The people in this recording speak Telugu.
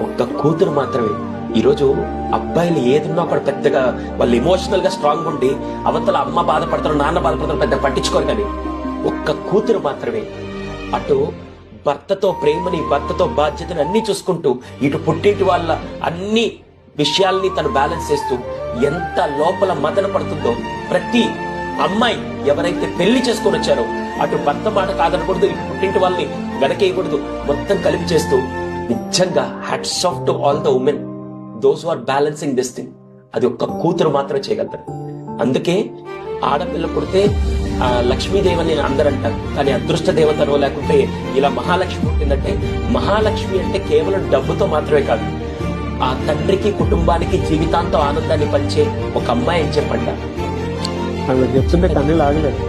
ఒక్క కూతురు మాత్రమే. ఈరోజు అబ్బాయిలు ఏదున్నా కూడా పెద్దగా వాళ్ళు ఎమోషనల్ గా స్ట్రాంగ్ ఉండి అవతల అమ్మ బాధపడతారు, నాన్న బాధపడతారు, పెద్ద పట్టించుకోరు. కానీ ఒక్క కూతురు మాత్రమే అటు భర్తతో ప్రేమని, భర్తతో బాధ్యతని అన్ని చూసుకుంటూ, ఇటు పుట్టింటి వాళ్ళ అన్ని విషయాల్ని తను బ్యాలెన్స్ చేస్తూ ఎంత లోపల మదన పడుతుందో. ప్రతి అమ్మాయి ఎవరైతే పెళ్లి చేసుకొని వచ్చారో అటు భర్త మాట కాదనకూడదు, ఇటు పుట్టింటి వాళ్ళని వెనకేయకూడదు, మొత్తం కలిపి చేస్తూ నిజంగా hats off to all the women those who are balancing this thing. అది ఒక్క కూతురు మాత్రమే చేయగలుగుతారు. అందుకే ఆడపిల్ల పుడితే లక్ష్మీదేవి అని అందరూ అంటారు. కానీ అదృష్ట దేవతనో లేకుంటే ఇలా మహాలక్ష్మి పుట్టిందంటే, మహాలక్ష్మి అంటే కేవలం డబ్బుతో మాత్రమే కాదు, ఆ తండ్రికి కుటుంబానికి జీవితాంతం ఆనందాన్ని పంచే ఒక అమ్మాయి అని చెప్పండి. చెప్తుంటే కన్నీళ్ళు ఆగలేదు.